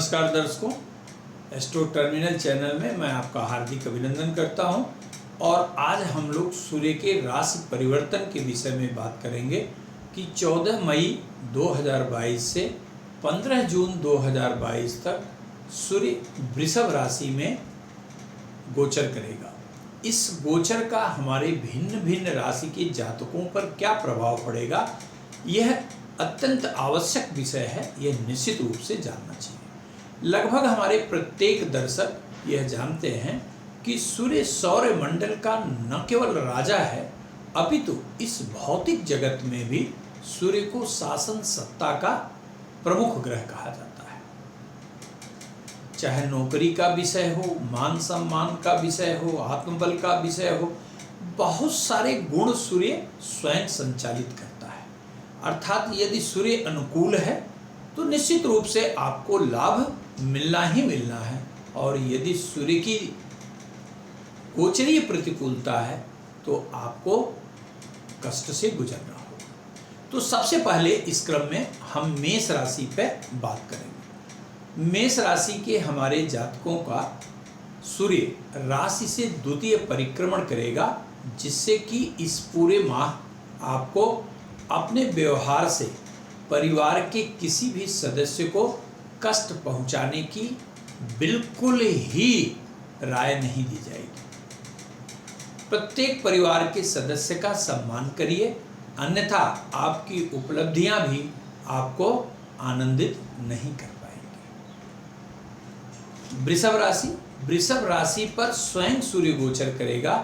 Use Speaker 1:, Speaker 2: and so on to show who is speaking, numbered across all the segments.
Speaker 1: नमस्कार दर्शकों, astro terminal channel में मैं आपका हार्दिक अभिनंदन करता हूं। और आज हम लोग सूर्य के राशि परिवर्तन के विषय में बात करेंगे कि 14 मई 2022 से 15 जून 2022 तक सूर्य वृषभ राशि में गोचर करेगा। इस गोचर का हमारे भिन्न भिन्न राशि के जातकों पर क्या प्रभाव पड़ेगा, यह अत्यंत आवश्यक विषय है। यह निश्चित रूप से जानना चाहिए। लगभग हमारे प्रत्येक दर्शक यह जानते हैं कि सूर्य सौर मंडल का न केवल राजा है, अपितु इस भौतिक जगत में भी सूर्य को शासन सत्ता का प्रमुख ग्रह कहा जाता है। चाहे नौकरी का विषय हो, मान सम्मान का विषय हो, आत्मबल का विषय हो, बहुत सारे गुण सूर्य स्वयं संचालित करता है। अर्थात यदि सूर्य अनुकूल है तो निश्चित रूप से आपको लाभ मिलना ही मिलना है, और यदि सूर्य की गोचरीय प्रतिकूलता है तो आपको कष्ट से गुजरना होगा। तो सबसे पहले इस क्रम में हम मेष राशि पर बात करेंगे। मेष राशि के हमारे जातकों का सूर्य राशि से द्वितीय परिक्रमण करेगा, जिससे कि इस पूरे माह आपको अपने व्यवहार से परिवार के किसी भी सदस्य को कष्ट पहुंचाने की बिल्कुल ही राय नहीं दी जाएगी। प्रत्येक परिवार के सदस्य का सम्मान करिए, अन्यथा आपकी उपलब्धियां भी आपको आनंदित नहीं कर पाएंगी। वृषभ राशि पर स्वयं सूर्य गोचर करेगा,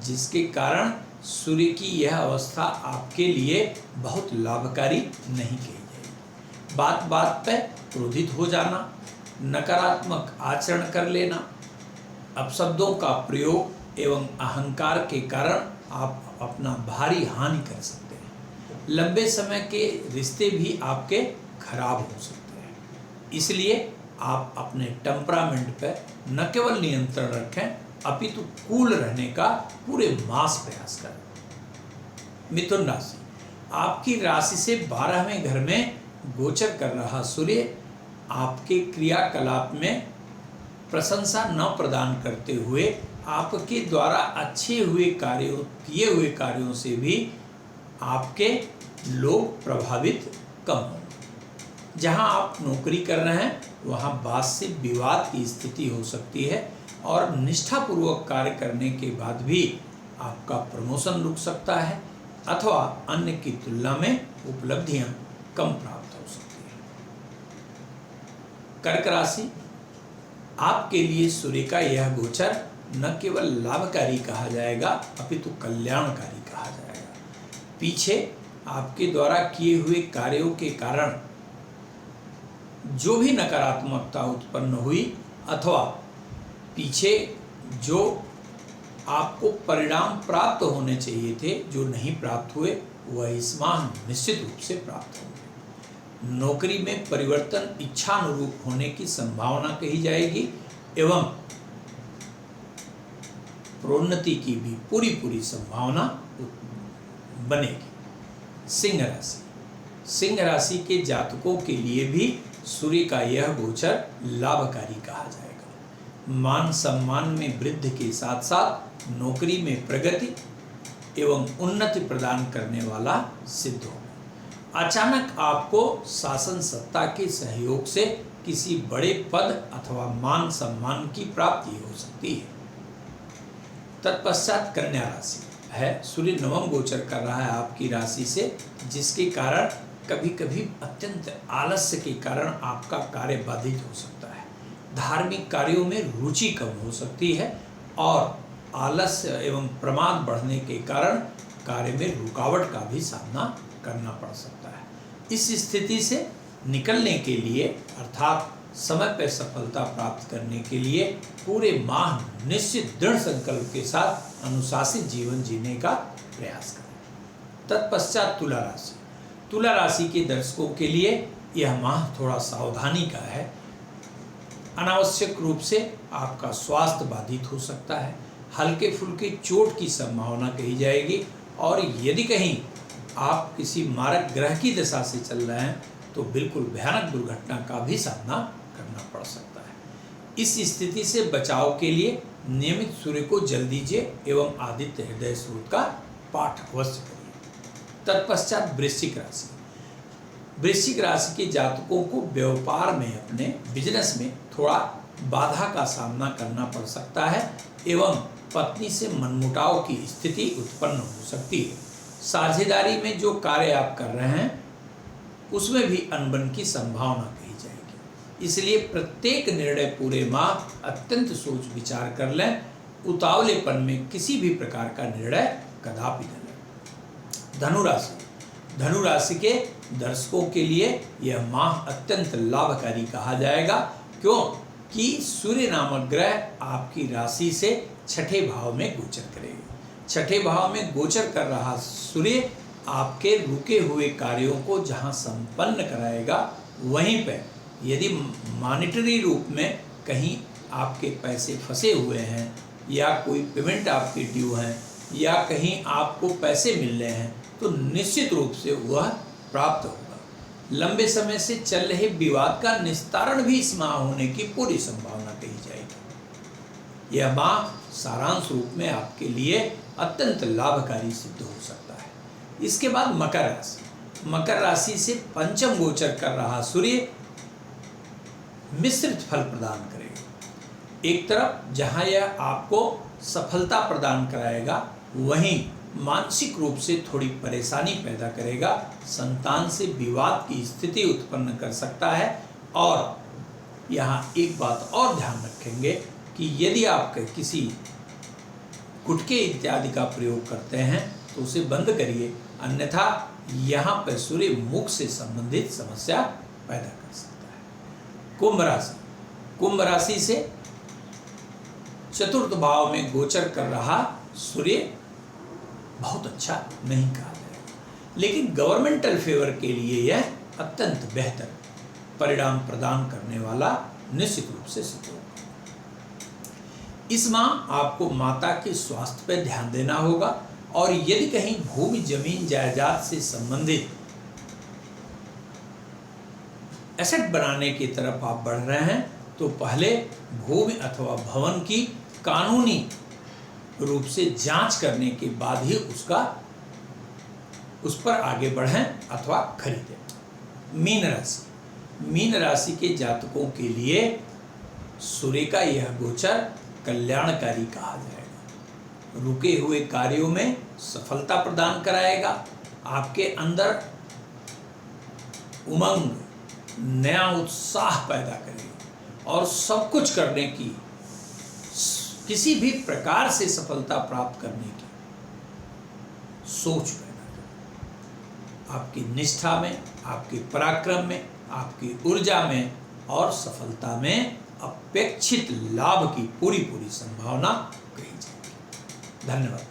Speaker 1: जिसके कारण सूर्य की यह अवस्था आपके लिए बहुत लाभकारी नहीं कही जाएगी। बात बात पे क्रोधित हो जाना, नकारात्मक आचरण कर लेना, अपशब्दों का प्रयोग एवं अहंकार के कारण आप अपना भारी हानि कर सकते हैं। लंबे समय के रिश्ते भी आपके खराब हो सकते हैं। इसलिए आप अपने टेम्परामेंट पर न केवल नियंत्रण रखें, अपितु कूल रहने का पूरे मास प्रयास करें। मिथुन राशि, आपकी राशि से 12वें घर में गोचर कर रहा सूर्य आपके क्रियाकलाप में प्रशंसा न प्रदान करते हुए आपके द्वारा किए हुए कार्यों से भी आपके लोग प्रभावित कम होंगे। जहां आप नौकरी कर रहे हैं वहां बात से विवाद की स्थिति हो सकती है, और निष्ठापूर्वक कार्य करने के बाद भी आपका प्रमोशन रुक सकता है, अथवा अन्य की तुलना में उपलब्धियां कम प्राप्त हो सकती हैं। कर्क राशि, आपके लिए सूर्य का यह गोचर न केवल लाभकारी कहा जाएगा, अपितु कल्याणकारी कहा जाएगा। पीछे आपके द्वारा किए हुए कार्यों के कारण जो भी नकारात्मकता उत्पन्न हुई, अथवा पीछे जो आपको परिणाम प्राप्त होने चाहिए थे जो नहीं प्राप्त हुए, वह इस माह निश्चित रूप से प्राप्त होंगे। नौकरी में परिवर्तन इच्छानुरूप होने की संभावना कही जाएगी, एवं प्रोन्नति की भी पूरी संभावना बनेगी। सिंह राशि के जातकों के लिए भी सूर्य का यह गोचर लाभकारी कहा जाएगा। मान सम्मान में वृद्धि के साथ साथ नौकरी में प्रगति एवं उन्नति प्रदान करने वाला सिद्ध होगा। अचानक आपको शासन सत्ता के सहयोग से किसी बड़े पद अथवा मान सम्मान की प्राप्ति हो सकती है। तत्पश्चात कन्या राशि है। सूर्य नवम गोचर कर रहा है आपकी राशि से, जिसके कारण कभी कभी अत्यंत आलस्य के कारण आपका कार्य बाधित हो सकता है। धार्मिक कार्यों में रुचि कम हो सकती है, और आलस्य एवं प्रमाद बढ़ने के कारण कार्य में रुकावट का भी सामना करना पड़ सकता है। इस स्थिति से निकलने के लिए, अर्थात समय पर सफलता प्राप्त करने के लिए पूरे माह निश्चित दृढ़ संकल्प के साथ अनुशासित जीवन जीने का प्रयास करें। तत्पश्चात तुला राशि के दर्शकों के लिए यह माह थोड़ा सावधानी का है। अनावश्यक रूप से आपका स्वास्थ्य बाधित हो सकता है। हल्के फुल्के चोट की संभावना कही जाएगी, और यदि कहीं आप किसी मारक ग्रह की दशा से चल रहे हैं तो बिल्कुल भयानक दुर्घटना का भी सामना करना करना पड़ सकता है। इस स्थिति से बचाव के लिए नियमित सूर्य को जल दीजिए एवं आदित्य हृदय स्रोत का पाठ अवश्य करिए। तत्पश्चात वृश्चिक राशि। वृश्चिक राशि के जातकों को व्यापार में, अपने बिजनेस में थोड़ा बाधा का सामना करना पड़ सकता है एवं पत्नी से मनमुटाव की स्थिति उत्पन्न हो सकती है। साझेदारी में जो कार्य आप कर रहे हैं उसमें भी अनबन की संभावना कही जाएगी। इसलिए प्रत्येक निर्णय पूरे माह अत्यंत सोच विचार कर लें। उतावलेपन में किसी भी प्रकार का निर्णय कदापि न लें। धनुराशि। धनुराशि के दर्शकों के लिए यह माह अत्यंत लाभकारी कहा जाएगा। क्यों? कि सूर्य नामक ग्रह आपकी राशि से छठे भाव में गोचर करेगा। छठे भाव में गोचर कर रहा सूर्य आपके रुके हुए कार्यों को जहां संपन्न कराएगा, वहीं पर यदि मॉनेटरी रूप में कहीं आपके पैसे फंसे हुए हैं या कोई पेमेंट आपके ड्यू हैं या कहीं आपको पैसे मिल रहे हैं तो निश्चित रूप से वह प्राप्त होगा। लंबे समय से चल रहे विवाद का निस्तारण भी इस माह होने की पूरी संभावना कही जाएगी। यह माह सारांश रूप में आपके लिए अत्यंत लाभकारी सिद्ध हो सकता है। इसके बाद मकर राशि। मकर राशि से पंचम गोचर कर रहा सूर्य मिश्रित फल प्रदान करेगा। एक तरफ जहां यह आपको सफलता प्रदान कराएगा, वहीं मानसिक रूप से थोड़ी परेशानी पैदा करेगा। संतान से विवाद की स्थिति उत्पन्न कर सकता है। और यहाँ एक बात और ध्यान रखेंगे कि यदि आप किसी गुटखे इत्यादि का प्रयोग करते हैं तो उसे बंद करिए, अन्यथा यहाँ पर सूर्य मुख से संबंधित समस्या पैदा कर सकता है। कुंभ राशि। कुंभ राशि से चतुर्थ भाव में गोचर कर रहा सूर्य बहुत अच्छा नहीं कहा जाएगा, लेकिन गवर्नमेंटल फेवर के लिए यह अत्यंत बेहतर परिणाम प्रदान करने वाला निश्चित रूप से सिद्ध होगा। इस माह आपको माता के स्वास्थ्य पर ध्यान देना होगा और यदि कहीं भूमि, जमीन, जायदाद से संबंधित एसेट बनाने की तरफ आप बढ़ रहे हैं तो पहले भूमि अथवा भवन की कानूनी रूप से जांच करने के बाद ही उस पर आगे बढ़ें अथवा खरीदें। मीन राशि। मीन राशि के जातकों के लिए सूर्य का यह गोचर कल्याणकारी कहा जाएगा। रुके हुए कार्यों में सफलता प्रदान कराएगा। आपके अंदर उमंग, नया उत्साह पैदा करेगा और सब कुछ करने की, किसी भी प्रकार से सफलता प्राप्त करने की सोच पैदा करेगा। आपकी निष्ठा में, आपके पराक्रम में, आपकी ऊर्जा में और सफलता में अपेक्षित लाभ की पूरी संभावना कही जाएगी। धन्यवाद।